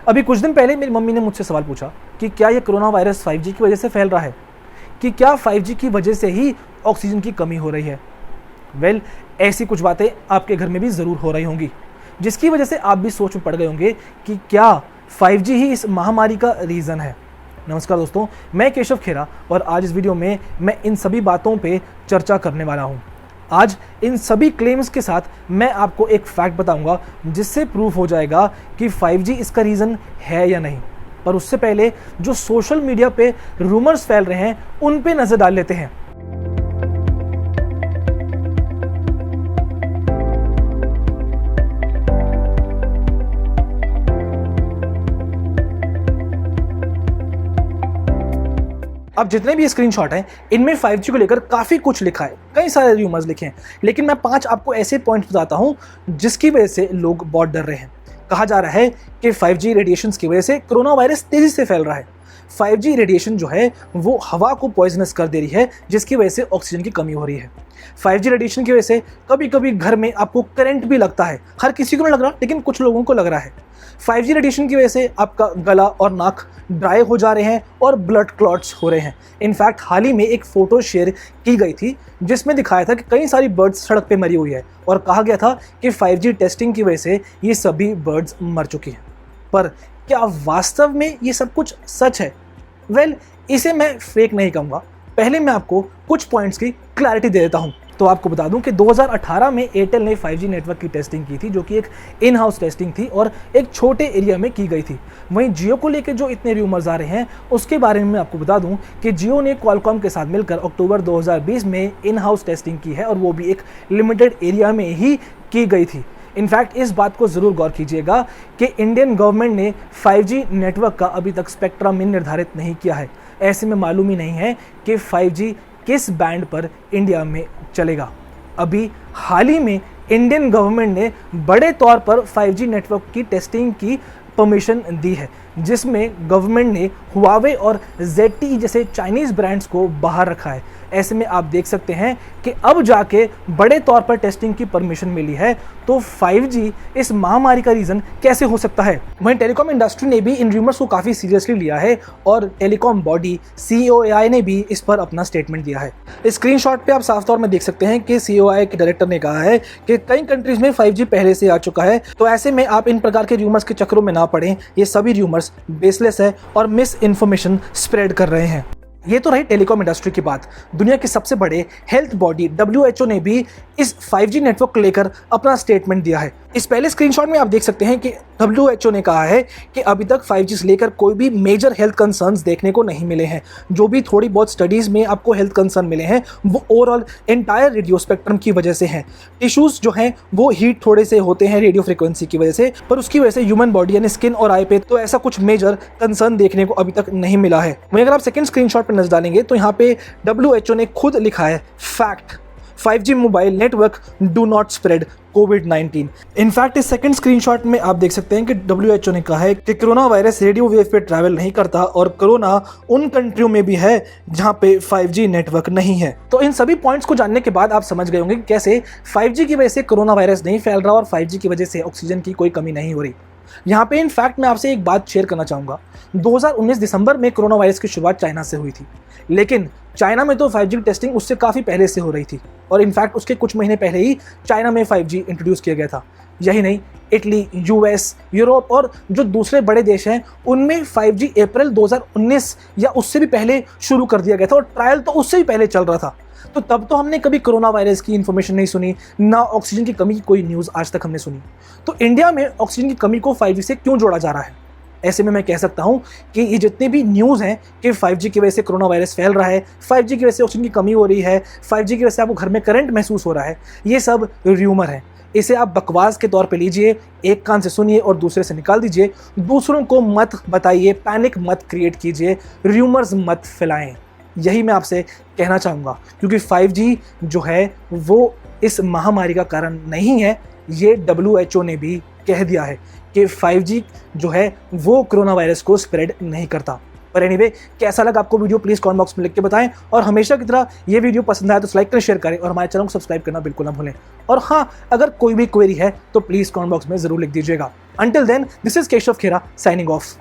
अभी कुछ दिन पहले मेरी मम्मी ने मुझसे सवाल पूछा कि क्या ये कोरोना वायरस 5G की वजह से फैल रहा है, कि क्या 5G की वजह से ही ऑक्सीजन की कमी हो रही है। वेल, ऐसी कुछ बातें आपके घर में भी ज़रूर हो रही होंगी, जिसकी वजह से आप भी सोच में पड़ गए होंगे कि क्या 5G ही इस महामारी का रीज़न है। नमस्कार दोस्तों, मैं केशव खेरा और आज इस वीडियो में मैं इन सभी बातों पे चर्चा करने वाला हूँ। आज इन सभी क्लेम्स के साथ मैं आपको एक फैक्ट बताऊंगा जिससे प्रूफ हो जाएगा कि 5G इसका रीज़न है या नहीं। पर उससे पहले जो सोशल मीडिया पे रूमर्स फैल रहे हैं उन पे नज़र डाल लेते हैं। अब जितने भी स्क्रीनशॉट हैं इनमें 5G को लेकर काफ़ी कुछ लिखा है, कई सारे रूमर्स लिखे हैं, लेकिन मैं 5 आपको ऐसे पॉइंट्स बताता हूं जिसकी वजह से लोग बहुत डर रहे हैं। कहा जा रहा है कि 5G रेडिएशंस की वजह से कोरोना वायरस तेज़ी से फैल रहा है। 5G रेडिएशन जो है वो हवा को पॉइजनस कर दे रही है, जिसकी वजह से ऑक्सीजन की कमी हो रही है। 5G रेडिएशन की वजह से कभी कभी घर में आपको करंट भी लगता है, हर किसी को नहीं लग रहा लेकिन कुछ लोगों को लग रहा है। 5G रेडिएशन की वजह से आपका गला और नाक ड्राई हो जा रहे हैं और ब्लड क्लॉट्स हो रहे हैं। इनफैक्ट हाल ही में एक फ़ोटो शेयर की गई थी जिसमें दिखाया था कि कई सारी बर्ड्स सड़क पे मरी हुई है और कहा गया था कि 5G टेस्टिंग की वजह से ये सभी बर्ड्स मर चुकी हैं। पर क्या वास्तव में ये सब कुछ सच है? वेल, इसे मैं फेक नहीं कहूँगा। पहले मैं आपको कुछ पॉइंट्स की क्लैरिटी दे देता हूँ। तो आपको बता दूं कि 2018 में एयरटेल ने 5G नेटवर्क की टेस्टिंग की थी, जो कि एक इन हाउस टेस्टिंग थी और एक छोटे एरिया में की गई थी। वहीं जियो को लेकर जो इतने रूमर्स आ रहे हैं उसके बारे में आपको बता दूं कि जियो ने क्वालकॉम के साथ मिलकर अक्टूबर 2020 में इन हाउस टेस्टिंग की है और वो भी एक लिमिटेड एरिया में ही की गई थी। इनफैक्ट इस बात को ज़रूर गौर कीजिएगा कि इंडियन गवर्नमेंट ने 5G नेटवर्क का अभी तक स्पेक्ट्रम निर्धारित नहीं किया है। ऐसे में मालूम ही नहीं है कि 5G किस बैंड पर इंडिया में चलेगा। अभी हाल ही में इंडियन गवर्नमेंट ने बड़े तौर पर 5G नेटवर्क की टेस्टिंग की परमिशन दी है, जिसमें गवर्नमेंट ने हुआवे और ZTE जैसे चाइनीज़ ब्रांड्स को बाहर रखा है। ऐसे में आप देख सकते हैं कि अब जाके बड़े तौर पर टेस्टिंग की परमिशन मिली है, तो 5G इस महामारी का रीज़न कैसे हो सकता है? वहीं टेलीकॉम इंडस्ट्री ने भी इन रूमर्स को काफ़ी सीरियसली लिया है और टेलीकॉम बॉडी COAI ने भी इस पर अपना स्टेटमेंट दिया है। इस स्क्रीनशॉट पे आप साफ तौर में देख सकते हैं कि COAI के डायरेक्टर ने कहा है कि कई कंट्रीज में 5G पहले से आ चुका है, तो ऐसे में आप इन प्रकार के रूमर्स के चक्करों में ना पड़ें। ये सभी रूमर्स बेसलेस है और मिस इन्फॉर्मेशन स्प्रेड कर रहे हैं। ये तो रही टेलीकॉम इंडस्ट्री की बात। दुनिया के सबसे बड़े हेल्थ बॉडी WHO ने भी इस 5G नेटवर्क को लेकर अपना स्टेटमेंट दिया है। इस पहले स्क्रीनशॉट में आप देख सकते हैं कि WHO ने कहा है कि अभी तक 5G से लेकर कोई भी मेजर हेल्थ कंसर्न्स देखने को नहीं मिले हैं। जो भी थोड़ी बहुत स्टडीज़ में आपको हेल्थ कंसर्न मिले हैं वो ओवरऑल एंटायर रेडियो स्पेक्ट्रम की वजह से हैं। टिश्यूज़ जो हैं वो हीट थोड़े से होते हैं रेडियो फ्रिक्वेंसी की वजह से, पर उसकी वजह से ह्यूमन बॉडी यानी स्किन और आई पे तो ऐसा कुछ मेजर कंसर्न देखने को अभी तक नहीं मिला है। वहीं अगर आप सेकंड स्क्रीनशॉट पर नजर डालेंगे तो यहाँ पे WHO ने खुद लिखा है fact, 5G mobile network do not spread COVID-19। In fact इस सेकंड स्क्रीनशॉट में आप देख सकते हैं कि WHO ने कहा है कि कोरोना वायरस रेडियो वेव पे ट्रैवल नहीं करता और कोरोना उन कंट्रियों में भी है जहां पे 5G नेटवर्क नहीं है। तो इन सभी पॉइंट्स को जानने के बाद आप समझ गए होंगे कि कैसे 5G की वजह से कोरोना वायरस नहीं फैल रहा और 5G की वजह से ऑक्सीजन की कोई कमी नहीं हो रही। यहाँ पे इनफैक्ट मैं आपसे एक बात शेयर करना चाहूँगा। 2019 दिसंबर में कोरोना वायरस की शुरुआत चाइना से हुई थी, लेकिन चाइना में तो 5G टेस्टिंग उससे काफ़ी पहले से हो रही थी और इनफैक्ट उसके कुछ महीने पहले ही चाइना में 5G इंट्रोड्यूस किया गया था। यही नहीं, इटली, US, यूरोप और जो दूसरे बड़े देश हैं उनमें 5G अप्रैल 2019 या उससे भी पहले शुरू कर दिया गया था और ट्रायल तो उससे भी पहले चल रहा था। तो तब तो हमने कभी कोरोना वायरस की इन्फॉर्मेशन नहीं सुनी, ना ऑक्सीजन की कमी की कोई न्यूज़ आज तक हमने सुनी। तो इंडिया में ऑक्सीजन की कमी को 5G से क्यों जोड़ा जा रहा है? ऐसे में मैं कह सकता हूं कि ये जितने भी न्यूज़ हैं कि 5G की वजह से कोरोना वायरस फैल रहा है, 5G की वजह से ऑक्सीजन की कमी हो रही है, 5G की वजह से आपको घर में करंट महसूस हो रहा है, ये सब र्यूमर है। इसे आप बकवास के तौर पे लीजिए, एक कान से सुनिए और दूसरे से निकाल दीजिए। दूसरों को मत बताइए, पैनिक मत क्रिएट कीजिए, र्यूमर्स मत फैलाएं। यही मैं आपसे कहना चाहूँगा, क्योंकि 5G जो है वो इस महामारी का कारण नहीं है। ये WHO ने भी कह दिया है कि 5G जो है वो कोरोना वायरस को स्प्रेड नहीं करता। पर एनीवे, कैसा लगा आपको वीडियो प्लीज़ कमेंट बॉक्स में लिख के बताएं, और हमेशा की तरह ये वीडियो पसंद आए तो लाइक करें, शेयर करें और हमारे चैनल को सब्सक्राइब करना बिल्कुल ना भूलें। और हाँ, अगर कोई भी क्वेरी है तो प्लीज़ कमेंट बॉक्स में ज़रूर लिख दीजिएगा। Until then, this is Keshav Khera signing off.